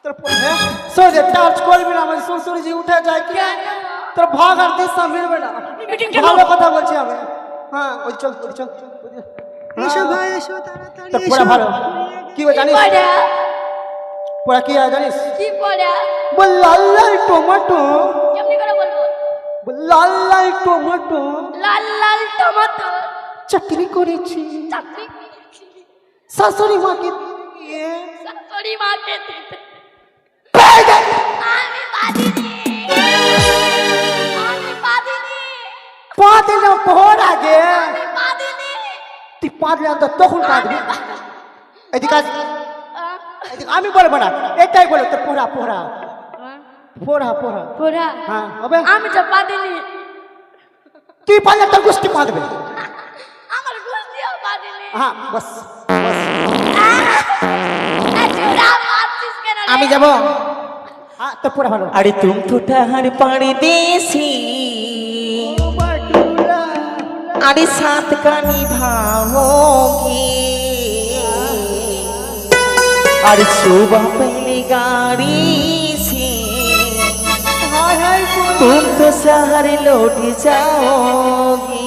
তোর সোজে টাচ করবি না, আমার শ্বশুর জি উঠে যায় কি তোর ভাগ আর দিশা মিলবে না। ভালো কথা বলছি আমি। হ্যাঁ ওই চল ওই চল এসো ভাই এসো তাড়াতাড়ি তোর পড়া ভালো কি হয় জানিস? পড়া কি হয় জানিস? কি পড়া? বল লাল লাল টমেটো, কেমনি করে বলবো? বল লাল লাল টমেটো, লাল লাল টমেটো চাকরি করেছি চাকরি শাশুড়ি মাকে দিয়ে। শাশুড়ি মাকে দিতে পেয়ে গেল। আমি বাদিনি, আমি বাদিনি, পা দিলে পড় আগে আমি বাদিনি। তুই পা দিলে তো তখন পারবি। এদিকে আস, এদিকে আমি বলবো না, এটাই বলো তোর পড়া পড়া পড়া পড়া। পুরা হ্যাঁ হবে। আমি তো বাদিনি, তুই পারলে তোর গোষ্ঠী পা দেবে। আমার গুষ্টিও বাদিনি। হ্যাঁ বস চুরা মারছিস কেন রে? আমি যাব। হ্যাঁ তোর পড়া ভালো। अरे तुम तो ठहर पानी देसी अरे साथ का निभाओगी अरे सुबह पहली गाड़ी से तुम तो शहर लौट जाओगी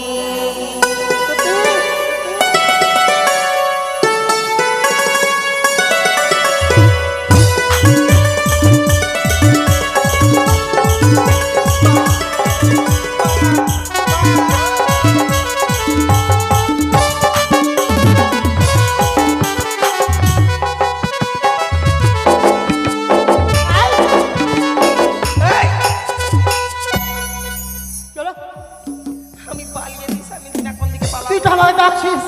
চলো আমি পালিয়ে দিছি আমি দিনা কোন দিকে পালাবো তুই তো আমাকে ডাকছিস।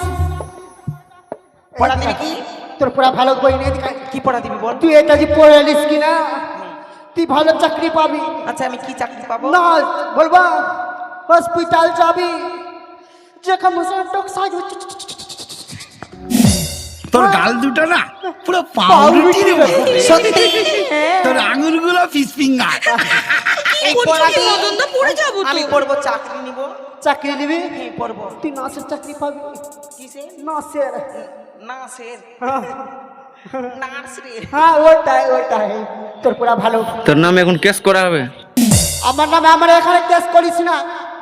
পড়া দিবি কি তোর পড়া ভালো বই নিয়ে দিকে। কি পড়া দিবি বল তুই এটা যে পড়ে নিস কিনা তুই ভালো চাকরি পাবি। আচ্ছা আমি কি চাকরি পাবো না বলবা হসপিটাল যাবি যেখানে টক সাইজ তোর গাল দুটো না পুরো পাউরুটির মতো। সত্যি তোর আঙুলগুলো ফিশ ফিঙ্গার। এই পড়া দিয়ে পড়ে যাব আমি পড়বো চাকরি নিব চাকরি নিবি। হ্যাঁ পড়বো তুই নার্সের চাকরি পাবি। কিসে নার্সের। নার্সের নার্স রে হ্যাঁ ওইটাই ওইটাই তোর পুরা ভালো। তোর নামে এখন কেস করা হবে। আমার নামে আমার এখানে কেস করিস না,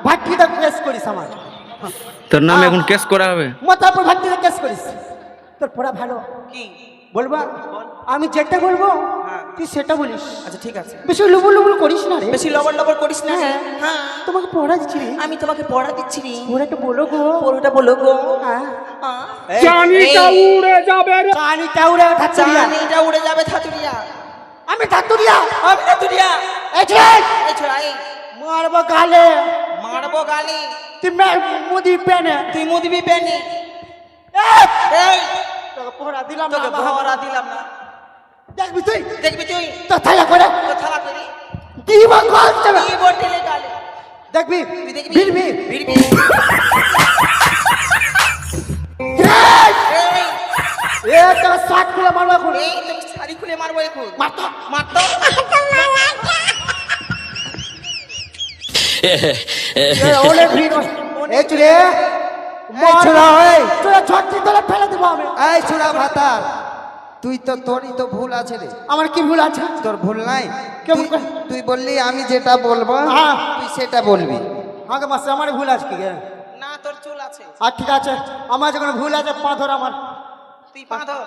ভাট্টিতে কেস করিস। আমার তোর নামে এখন কেস করা হবে। মাথাপুর ভাট্টিতে কেস করিস। তোর পুরা ভালো কি বলবা আমি যেটা বলবো হ্যাঁ। তুই সেটা বলিস। আচ্ছা ঠিক আছে বেশি লুবুল লুবুল করিস না রে। বেশি লবণ লবণ করিস না রে হ্যাঁ তোমাকে পড়া দিচ্ছি রে। আমি তোমাকে পড়া দিচ্ছি রে ওরাটা বলো গো। পড়াটা বলো গো হ্যাঁ জানিটা উড়ে যাবে রে। কানিটা উড়ে ধাতুরিয়া। জানিটা উড়ে যাবে থাতুরিয়া আমি ধাতুরিয়া। আমি থাতুরিয়া এই ছেলে এই ছোড়াই মারবো গালে। মারবো গালি তুই মুদি পেনে। তুই মুখ দিবি পেনি এই তোকে পড়া দিলাম না তোকে বাবা। ভরা দিলাম না দেখবি তুই দেখবি তুই তো থালা করে তো থালা করি দিবা কল যাবে। কি বটেলে গালি দেখবি তুই দেখবি ভিড়বি। ভিড়বি এই এ তোর শার্ট খুলে মারবো এখন। এই তোকে শাড়ি খুলে মারবো এখন মারতো মারতো অনেক ভিড়। এই চুরে এই ছোড়া এই চুরা ছটটি তোলে ফেলে দেবো আমি। এই ছোড়া ভাতা তুই তো তোরই তো ভুল আছে রে আমার কি ভুল আছে? তোর ভুল নাই কেমন তুই- তুই বললি আমি যেটা বলবো হ্যাঁ। তুই সেটা বলবি আগে মাসে আমার ভুল আছে কি গে? না তোর চুল আছে আর ঠিক আছে আমার যখন ভুল আছে পা ধর আমার। তুই পা ধর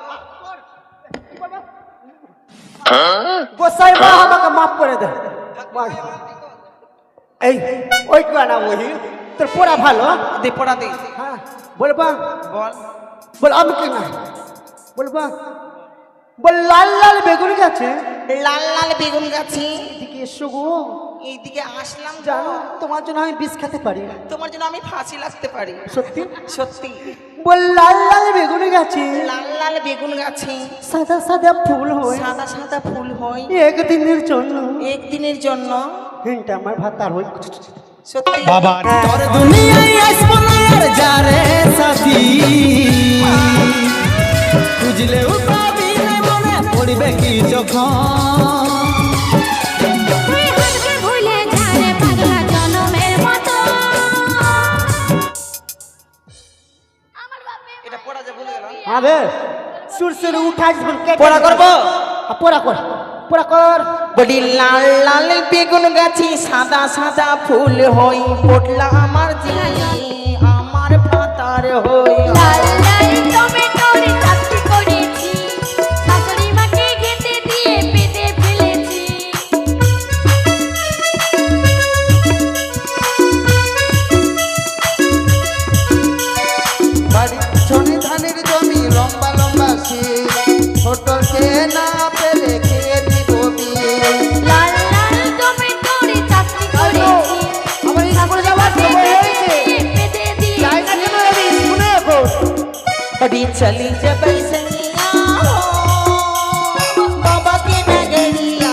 গোসাই মা আমাকে মাফ করে দে। এই ওই না ওই তোর পড়া ভালো। দে পড়া দে হ্যাঁ বলবা বল বল আমি কি না বলবা বল লাল লাল বেগুন গাছে লাল লাল বেগুন গাছে এদিকে এসো গো। এইদিকে আসলাম জানো তোমার জন্য আমি বিষ খেতে পারি। তোমার জন্য আমি ফাঁসি লাগতে পারি সত্যি সত্যি বল লাল লাল বেগুন গাছে লাল লাল বেগুন গাছে সাদা সাদা ফুল হয় সাদা সাদা ফুল হয় একদিনের জন্য। একদিনের জন্য হিংটা আমার ভাত আর হই সত্যি বাবা তোর দুনিয়ায় আসবো না আর যারে সাথী খুঁজলেও পাবি না মনে পড়বে কি যখন তুই হাসবে ভুলে যাবে পাগলা জনমের মতো। আমার বাপে এটা পড়া যে ভুলে গেলাম আরে সুর সুর উঠাইস বল কে পড়া করবো পড়া কর পড়া কর। বলি লাল লাল বেগুন গাছি সাদা সাদা ফুল হই পটলা আমার জিনি আমার ভাতার হই লাল লাল টমেটোর চাটনি করেছি, শাশুড়ি মাকে খেতে দিয়ে পেটে ফেলেছি। বাড়ির পিছনে ধানের জমি লম্বা লম্বা শীষ ছোটকে না পেলে খেয়ে দিব বিয়ে। লাল লাল টমেটোর চাটনি করেছি, আমার স্কুলে যাওয়ার সময় হয়েছে। পেটে দিয়ে যাই না কেন আমি স্কুলে এখন? बड़ी चली जब सैया हो बाबा के नगरिया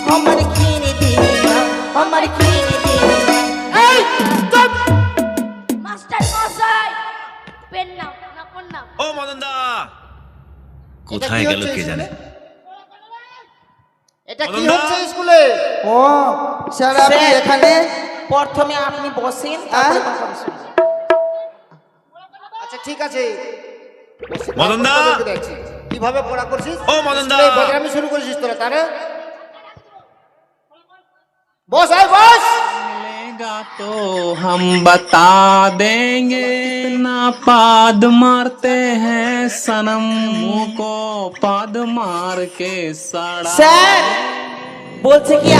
हमर खीर दिया हमर खीर दिया এই চুপ! মাস্টার মশাই, পেন নাও না কোন নাও? ও মদন দা এটা কোথায় কি গেল হচ্ছে কে জানে স্কুলে? এটা কি মদনদা? হচ্ছে স্কুলে? ও স্যার আপনি স্যার। এখানে প্রথমে আপনি বসেন তারপরে কথা বলছেন আচ্ছা ঠিক আছে। মদনদা? তোদেরকে দেখছি। কিভাবে পড়া করছিস? ও মদনদা? স্কুলে বদনামি শুরু করেছিস তোরা, তারা বস আয় বস। मिलेगा तो हम बता देंगे ना पाद मारते हैं सनम मुंह को पाद मार के साड़ा স্যার বলছে কি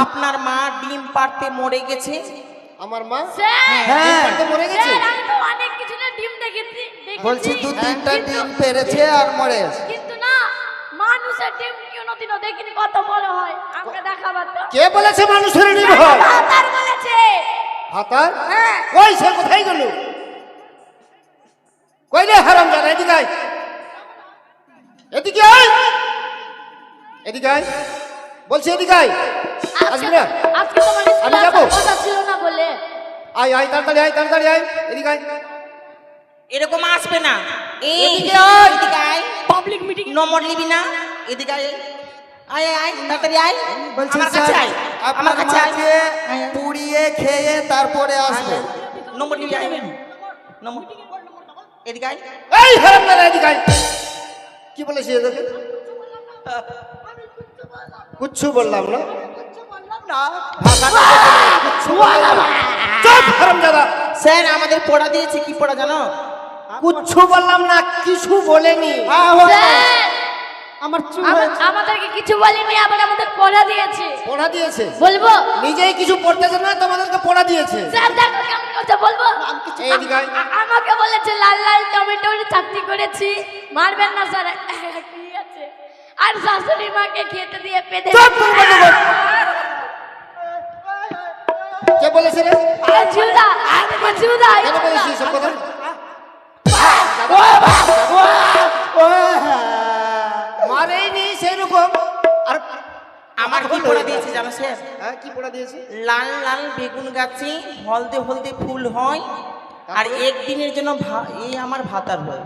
আপনার মা ডিম পাড়তে মরে গেছে আমার মা স্যার, ডিম পাড়তে মরে গেছে। স্যার, আমি তো অনেক কিছু না ডিম দেখেছি। বলছি দু তিনটা ডিম পেরেছে আর মরে গেছে। কিন্তু না, মানুষের ডিম কোনোদিনও দেখিনি, কত বড় হয়। আমাকে দেখাবার তো। কে বলেছে মানুষের ডিম হয়? ডাক্তার বলেছে। হাতার হ্যাঁ। ওই সে কোথায় গেল? কই রে হারামজাদা, এদিকে আয়, এদিকে আয়, এদিকে আয় বলছি, এদিকে আয়। আসবি না? আজকে তোমার আমি স্কুলে যাবো। আসার কথা ছিল না বলে। আয় আয় তাড়াতাড়ি আয়, তাড়াতাড়ি আয়, এদিকে আয়। এরকম আসবে না এই এদিকে আয়। এদিকে আয় পাবলিক মিটিং নম্বর নিবি না এদিকে আয় আয় আয় তাড়াতাড়ি আয় বলছি আমার কাছে স্যার আয় আমার আপনার কাছে আয় মাকে পুড়িয়ে খেয়ে তারপরে আসবে। নম্বর নিবি আয় নম্বর এদিকে আয় এই হারামজাদা, এদিকে আয়। কি বলেছি এদেরকে? কুচ্ছু বললাম না? ভাষাটা কুচ্ছু বললাম না। চুপ হারামজাদা। স্যার আমাদের পড়া দিয়েছে কি পড়া জানো কুচ্ছু বললাম না, কিছু বলেনি। স্যার, আমার চুপ আমাদেরকে কিছু বলেনি, আবার আমাদের পড়া দিয়েছে। পড়া দিয়েছে। বলবো? নিজেই কিছু পড়তেছে না, তোমাদেরকে পড়া দিয়েছে। স্যার দেখো কেমন করছে, বলবো? এই এদিকে আয়। আমাকে বলেছে লাল লাল টমেটোর চাটনি করেছি, মারবেন না স্যার। কি আছে? আর শাশুড়ি মাকে খেতে দিয়ে পেটে। চুপ করে বন্ধ কর। কে বলেছে রে? জুদা, জুদা, কেন বলেছিস এসব কথা? মারেইনি সেরকম। আর আমার কি পড়া দিয়েছে জানো স্যার হ্যাঁ, কি পড়া দিয়েছে? লাল লাল বেগুন গাছে হলদে হলদে ফুল হয় আর একদিনের জন্য এই আমার ভাতার হয়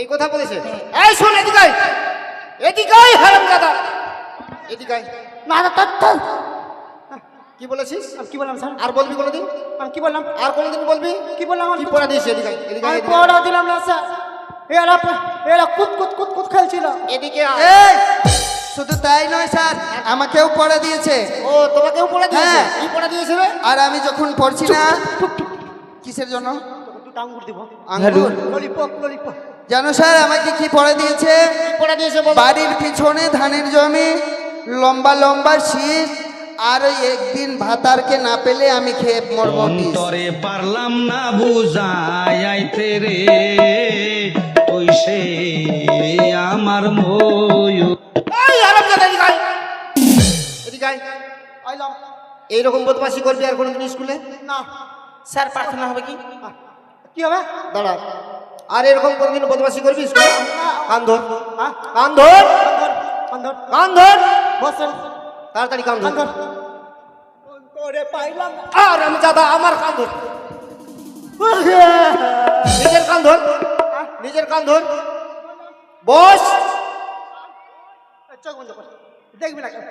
এই কথা বলেছে? এই শোন, এদিকে আয়, এদিকে আয় হারামজাদা, এদিকে আয়। না তো কি বলেছিস? কি বললাম স্যার? আর বলবি কোনোদিন? আমি কি বললাম? আর কোনোদিন বলবি? কি বললাম? কি পড়া দিয়েছে? এদিকে আয়, এদিকে আয়, আমি এদিকে আয়। পড়া দিলাম না স্যার। এরা কুত কুত কুত কুত খেলছিল। এদিকে আয়। এই শুধু তাই নয় স্যার, আমাকেও পড়া দিয়েছে। ও তোমাকেও পড়া দিয়েছে? হ্যাঁ। কি পড়া দিয়েছে রে? আর আমি যখন পড়ছি না কিসের জন্য দুটো আঙ্গুর দিব। আঙ্গুর ললিপপ ললিপপ। জানো স্যার আমাকে কি পড়া দিয়েছে? কি পড়া দিয়েছে বল? বাড়ির পিছনে ধানের জমি লম্বা লম্বা শীষ আর ওই একদিন ভাতারকে না পেলে আমি খেয়ে মরবো বিষ। অন্তরে পারলাম না বুঝাইতে রে ওই সে আমার ময়ূর। এই হারামজাদা, এদিকে আয়, এদিকে আয়। আইলাম এইরকম বদমাশি করবি আর কোনোদিন স্কুলে? না। স্যার প্রার্থনা হবে কি কি হবে? দাঁড়া। আর এরকম কোনোদিন বদমাশি করবি স্কুলে? কান ধর, হ্যাঁ? কান ধর, বান্দর কান ধর, বসেন। তাড়াতাড়ি কান ধর। বান্দর তোরে পাইলাম না। আর আমি দাদা আমার কান ধর, নিজের কান ধর, নিজের কান ধর। বস। চোখ বন্ধ কর, দেখবি না কেন?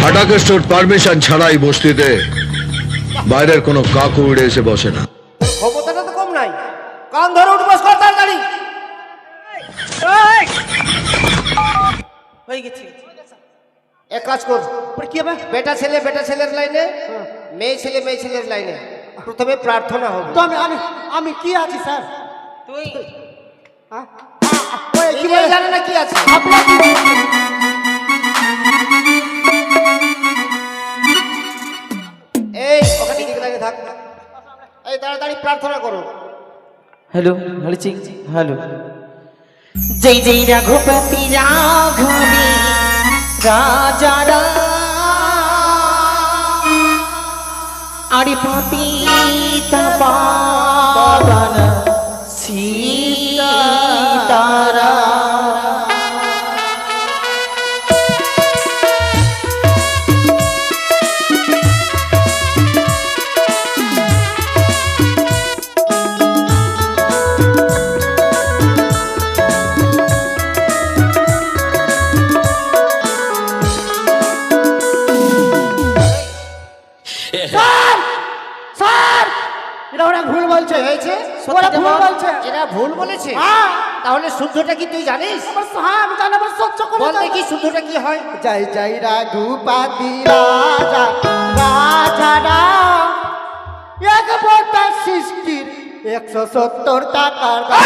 আটাকে স্টোর পারমিশন ছাড়াই বস্তিতে বাইরের কোনো কাকু উড়ে এসে বসে না। ক্ষমতাটা তো কম নাই। কান ধরে উঠবস কর তাড়াতাড়ি। হয়ে গেছে। এক কাজ কর, কি হবে? বেটা ছেলের লাইনে, মেয়ে ছেলের লাইনে। প্রথমে প্রার্থনা হবে। তো আমি কি আছি স্যার? তুই হ্যাঁ? ওই কি কি বলে? জানে না কি আছে? আপনার কি? এই ওখানে দিকে দাঁড়িয়ে থাক। এই তাড়াতাড়ি প্রার্থনা করো। হ্যালো হরিচিং হ্যালো। জয় জয় রঘুপতি রাঘবি রাজা আরে পতিত পাবন সীতারা। স্যার এটা ওরা ভুল বলছে। হয়েছে? ওরা ভুল বলছে। এরা ভুল বলেছে? হ্যাঁ তাহলে শুদ্ধটা কি তুই জানিস? হ্যাঁ আমি জানি, আমার সহ্য করে বল যাবে। দেখি শুদ্ধটা কি হয়? জয় জয় রঘুপতি রাজা রাজা রাম, এক বোটা সৃষ্টির 170 টাকার দাম।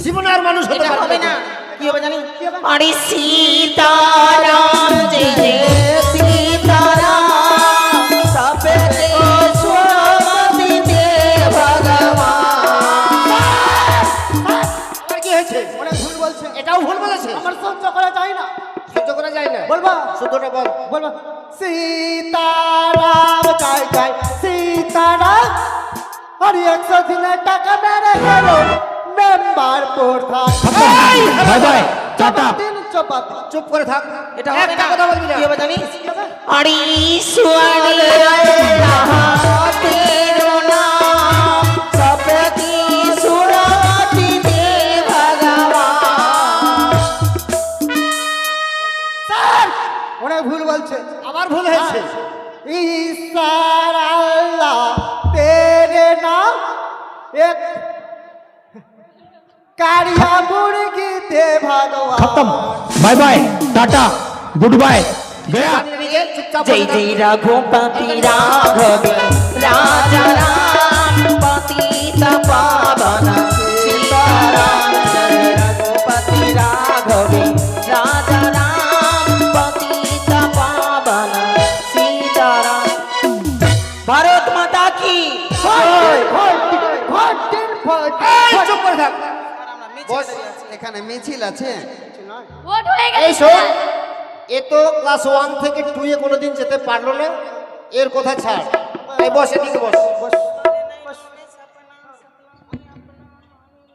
জীবনে আর মানুষ হতে এটা পারবে হবে না। না। কি হবে জানি? আরে সীতারাম জয় জয় সীতারাম সপেতে সুরমতি দে ভগবান। আর কি হয়েছে? ওরা ভুল বলছে। এটাও ভুল বলেছে? আমার সহ্য করা যায় না। সহ্য করা যায় না। বলবা? শুদ্ধটা বল। বলবা সীতারাম জয় জয় সীতারাম, আর 100 দিনের টাকা মেরে গেল মেম্বার প্রধান। Bye bye tata. দিন চপাত। চুপ করে থাক। এটা হবে একটা না। কথা বলবি না। কি হবে জানিস? আরে ঈশ্বরী তেরো নাম সপতি সুরমতি দে ভগবান। স্যার ওরা ভুল বলছে। আবার ভুল হয়েছে। ईश्वर अल्लाह तेरे नाम एक कारिया मुर्गी दे भगवान। खत्म। Bye bye tata goodbye गया। নিজে চুপচাপ जय বসে থাক। जय रघुपति राघव राजा राम पतित पावन सीताराम। जय रघुपति राघव राजा राम पतित पावन सीताराम। भारत माता की এই, চুপ করে থাক। বস। এখানে মিছিল আছে। ভোট হয়ে এই গেছে শোন, এ তো ক্লাস 1 থেকে 2 এ কোনোদিন যেতে পারলো না, এর কথা ছাড়। এই বস, এদিকে বস।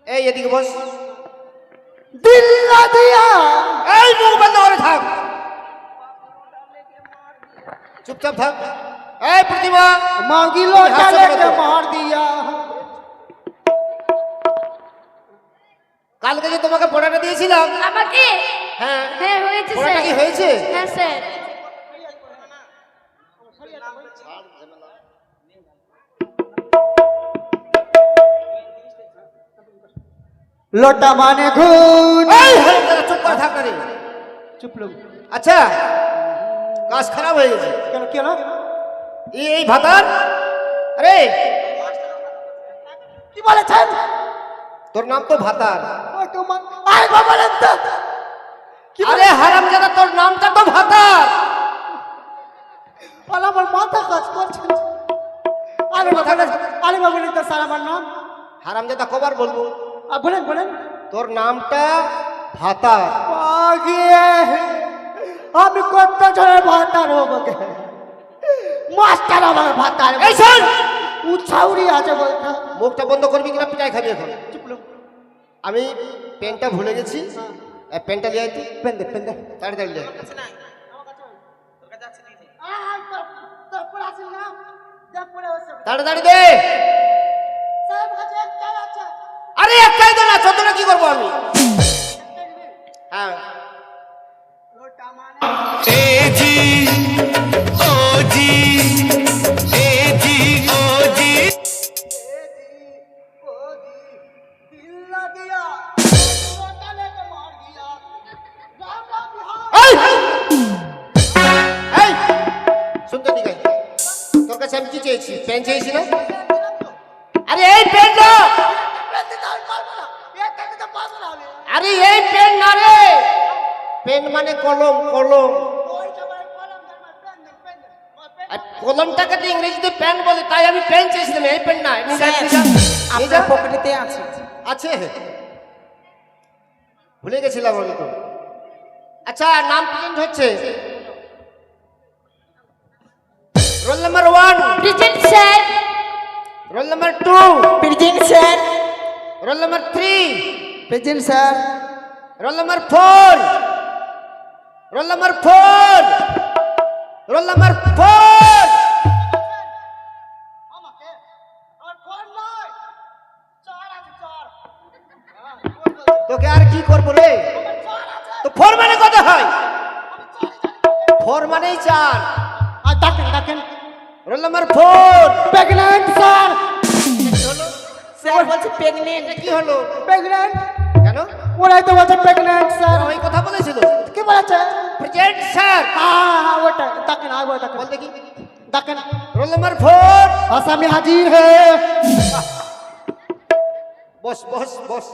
এই এদিকে বস। दिल ना दिया এই মুখ বন্ধ করে থাক। চুপচাপ থাক। এই প্রতিভা, मांगी लोटा लेके मार दिया। কালকে যে তোমাকে পড়াটা দিয়েছিলাম, আমাকে হ্যাঁ, হ্যাঁ হয়েছে পড়াটা কি স্যার। হয়েছে? হ্যাঁ স্যার। लोटा माने घून। এই হরিদাদা, চুপ করে থাক না রে। चुप लोग। আচ্ছা, কাজ খারাপ হয়ে গেছে। क्या क्या ना এই ভাতার, আরে কি বলেছেন? তোর নাম তো ভাতার। ওই তো মান আই গো বলেন তো। কি আরে হারামজাদা, তোর নামটা তো ভাতার। বলে আমার মাথা কাজ করছে না। আরে বাবা বলেন তো স্যার আমার নাম। হারামজাদা কবার বলবো? বলেন বলেন। তোর নামটা ভাতার। আগে আমি কত জনের ভাতার হবো গে? মাস্টার আমার ভাতার। এই শোন, উচ্ছাউরি আছে বলতে। মুখটা বন্ধ করবি কিনা পিটাই খাবি এখন। চুপ লোক। আমি পেনটা ভুলে গেছি, পেনটা লিয়ে আয় তুই। পেন দে পেন দে। তাড়াতাড়ি লিয়ে আয়। তারপর আসেন না। তারপরে ওসব তাড়াতাড়ি দে। সব কাছে একটা আছে। আরে একটাই তো না, 14টা কি করবো আমি? হ্যাঁ, লোটা মানে दिल ना दिया लोटा কাছে আমি কি চেয়েছি? পেন চেয়েছি না? আরে এই পেন না, আরে এই পেন না রে, পেন মানে কলম, কলম। আর কলমটাকে তো ইংরেজিতে পেন বলে, তাই আমি পেন চেয়েছিলাম, এই পেন না। আপনার পকেটেতে আছে। আছে, ভুলে গেছিলাম আমি তো। আচ্ছা, নাম প্রিন্ট হচ্ছে। Roll number 1 present sir. Roll number 2 present sir. Roll number 3 present sir. Roll number 4 roll number 4 roll number 4। তোকে আর কি করবো রে? তো 4 মানে কত হয়? 4 মানেই 4। আর ডাকেন ডাকেন। Roll number 4। Pregnant sir. Sir বলছে প্রেগনেন্ট। কি হলো? প্রেগন্যান্ট। কেন? ওরাই তো বলছে প্রেগন্যান্ট স্যার। ওই কথা বলেছিল। কি বলেছে? Present sir. হ্যাঁ ওটা ডাকেন, আগে ডাকেন। বল দেখি। ডাকেন। Roll number 4। আসামি হাজির হে। বস বস বস।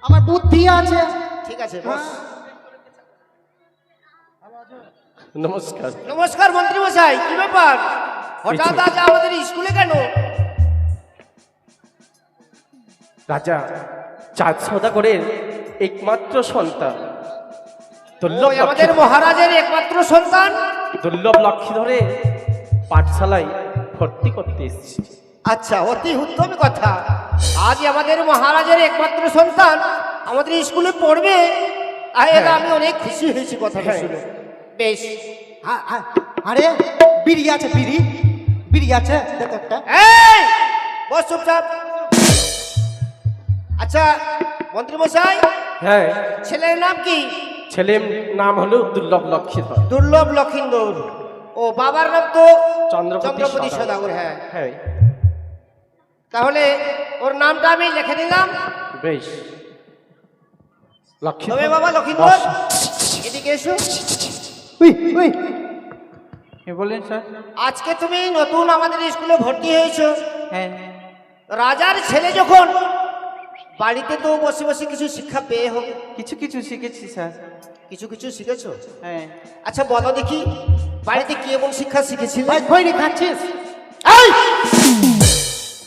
আমার বুদ্ধি আছে। ঠিক আছে বস। নমস্কার। নমস্কার মন্ত্রী মশাই, কি ব্যাপার? হঠাৎ আজ আমাদের স্কুলে কেন? রাজা চাঁদ সওদাগরের একমাত্র সন্তান ওই আমাদের মহারাজের একমাত্র সন্তান দুর্লভ লক্ষ্মী ধরে পাঠশালায় ভর্তি করতে এসেছি। আচ্ছা, অতি উত্তম কথা। আজ আমাদের মহারাজের একমাত্র সন্তান আমাদের স্কুলে পড়বে, আমি অনেক খুশি হয়েছি কথাটা শুনে। বেশ। আরে বিড়ি আছে, বিড়ি বিড়ি আছে দেখো একটা। এই বস চুপচাপ। আচ্ছা মন্ত্রী মশাই, হ্যাঁ, ছেলের নাম কি? ছেলের নাম হলো দুর্লভ লক্ষ্মীধর। দুর্লভ লক্ষিন্দর। ও বাবার নাম তো চন্দ্রপতি সওদাগর। সদাগর। হ্যাঁ, হ্যাঁ তাহলে ওর নামটা আমি লিখে দিলাম। বেশ। লক্ষ্মী তবে বাবা লক্ষিন্দর, এদিকে এসো। We we. কি বলেন স্যার? আজকে তুমি নতুন আমাদের স্কুলে ভর্তি হয়েছো। হ্যাঁ। রাজার ছেলে যখন, বাড়িতে তো বসে বসে কিছু শিক্ষা পেয়ে হবে। কিছু কিছু শিখেছি স্যার। কিছু কিছু শিখেছো? হ্যাঁ। আচ্ছা বলো দেখি, বাড়িতে কি এমন শিক্ষা শিখেছিলে? ভাই খৈনি খাচ্ছিস? এই!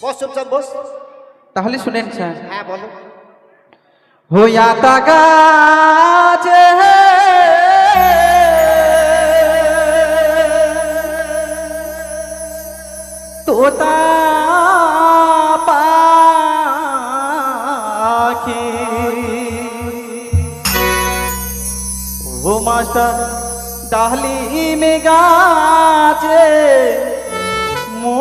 বস চুপচাপ বস। তাহলে শুনেন স্যার। হ্যাঁ বলো। होया गाज तोता पाखी वो मास्टर डाली में गाजे मो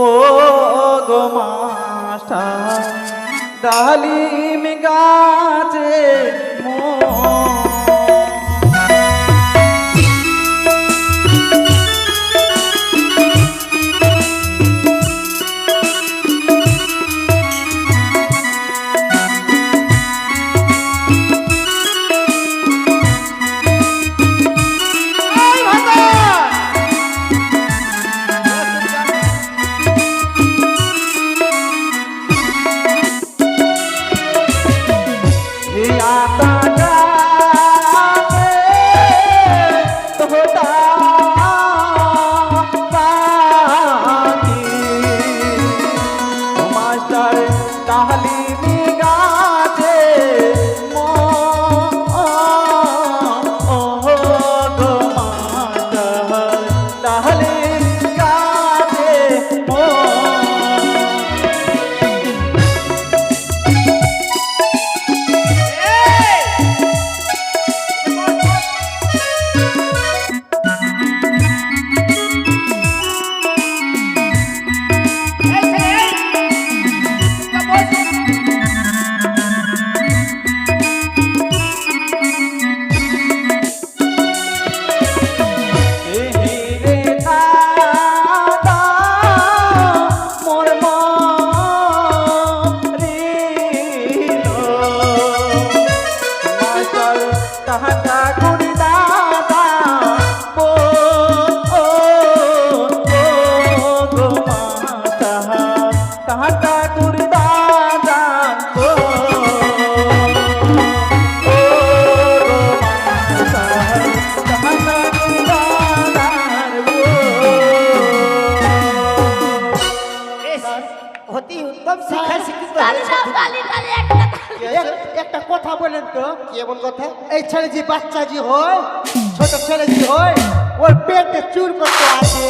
ओ गो मास्टर डाली में गाजे मो তাহাটা করে দাদার গো বেশ, অতি উত্তম শিক্ষা শিক্ষিত তালি হয়েছে। দাও, তালি, তালি, একটা একটা কথা বলেন তো, কি এমন কথা? এই ছেলে যে বাচ্চা যে হয়, ছোট ছেলে যে হয়, ওর পেটে চুর করতে আছে,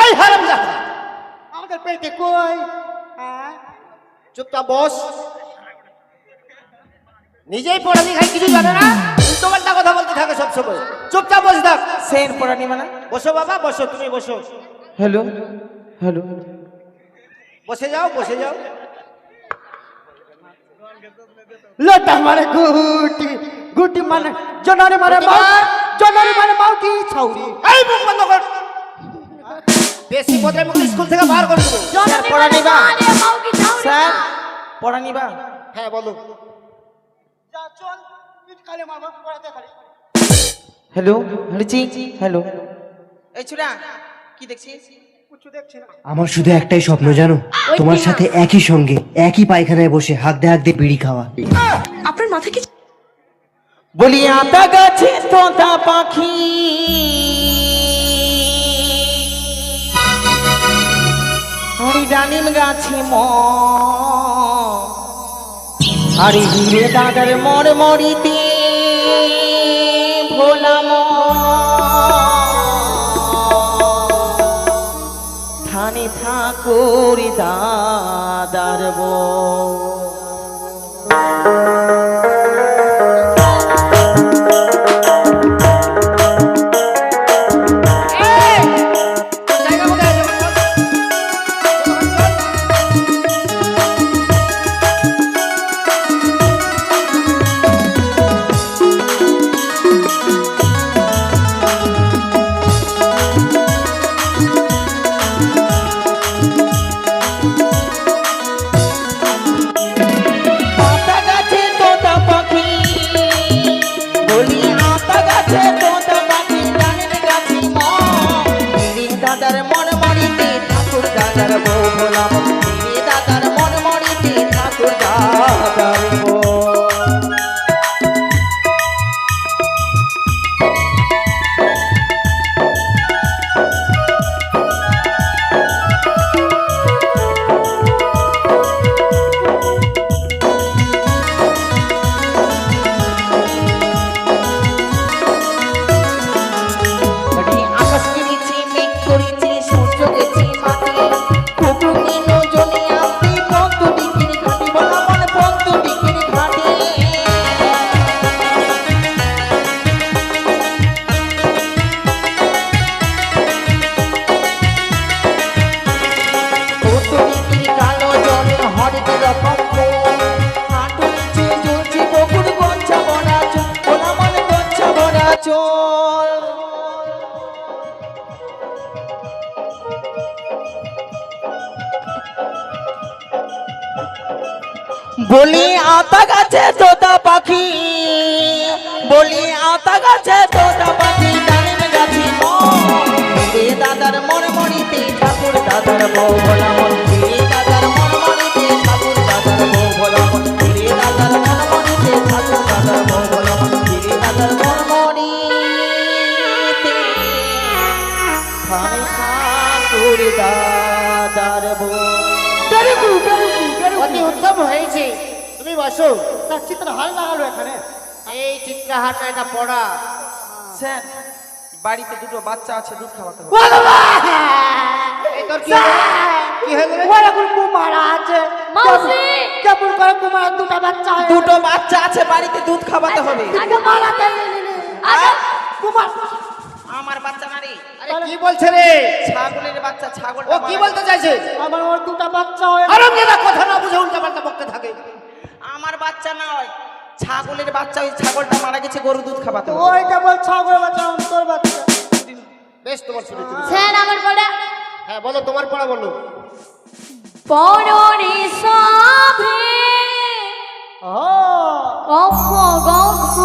এই হারামজাদা, আমাদের পেটে কই? হ্যাঁ? চুপচাপ বস। নিজেই পড়ালেখায় কিছু জানে না, উল্টো পাল্টা কথা বলতে থাকে সবসময়। চুপচাপ বস থাক। সেন পড়ানি মানে বসো বাবা, বসো, তুমি বসো। হ্যালো হ্যালো বসে যাও, বসে যাও। লোটা মারে গুটি, গুটি মানে জনারে মারে মাও, জনারে মারে মাও কি ছাউরি। এই মুখ বন্ধ কর। বেশি পদের মুখ স্কুল থেকে বার করে দেবো। জননী পড়া মানে নিবা? মারে, মাউকি ঝাউরি স্যার না। পড়ানি বা হ্যাঁ বলো। যা চল, তুই কালে মারবা, পড়াতে খালি। হ্যালো হরিচি হ্যালো এই চুরা কি দেখছিস কিছু দেখছি না। আমার শুধু একটাই স্বপ্ন জানো, তোমার সাথে একই সঙ্গে একই পায়খানায় বসে হাঁকতে হাঁকতে বিড়ি খাওয়া। আপনার মাথা কি বলি আতা গাছে তোতা পাখি হরি ডালিম গাছে আরে হিরে দাদার মর মরিতে ভোলাম থানে ঠাকুর দাদার বউ জায়গা মতো আছে, বস। আতা গাছে তোতা পাখি বলি আতা গাছে তোতা পাখি ডালিম গাছে হিরে দাদার মন মরিতে ঠাকুর দাদার বউ ভোলাম হিরে দাদার মন মরিতে ঠাকুর দাদার বউ আকাশ কিনেছি মেঘ করেছি সূর্য গেছি মাটি কুকুর কিনো জনে আপনি পন্ত বিক্রি ঘাটি বলা মনে পন্ত বিক্রি ঘাটি পন্ত বিক্রি কালো জলে হরেক রকম ফুল হাঁটু নিচে ঝুলছি বকুর গঞ্ছা ভরা চোল বলা মনে গঞ্ছা ভরা চোল বলি আতা গাছে তোতা পাখি বলি আতা গাছে তোতা পাখি ডালিম গাছে রে দাদার মন মরিতে ঠাকুর দাদার বউ ভোলা মন রে দাদার মন মরিতে ঠাকুর দাদার বউ ভোলা মন রে দাদার মন মরিতে ঠাকুর দাদার বউ ভোলা মন রে দাদার মন মরিতে ঠাকুর দাদার বউ অতি উত্তম হয়েছে, তুমি বসো। তার চিত্র হাল লাগালো এখানে। এই চিত্রহার না, এটা পড়া। স্যার বাড়িতে দুটো বাচ্চা আছে দুধ খাওয়াতে হবে এই তোর কি হলো? কি হয়ে গেল? ওর এখন কুমার আছে। মাউসি! কেমন করে কুমার দুটো বাচ্চা হয়? দুটো বাচ্চা আছে বাড়িতে দুধ খাওয়াতে হবে আগে মারাতে আগে কুমার আমার বাচ্চা না রে আরে কি বলছে রে? ছাগলের বাচ্চা ছাগল ও কি বলতে চাইছে? আমার ওর দুটো বাচ্চা হয়। হারামজাদা, কথা না বুঝে উল্টা পাল্টা বকতে থাকে। আমার বাচ্চা নয় ছাগলের বাচ্চা ওই ছাগলটা মারা গেছে গরু দুধ খাওয়াতে হবে ওইটা বল ছাগলের বাচ্চা, তোর বাচ্চা। বেশ, তোমার শুনেছি। স্যার আমার পড়া হ্যাঁ বলো, তোমার পড়া বলো। পররে সাভে ও কফ গফ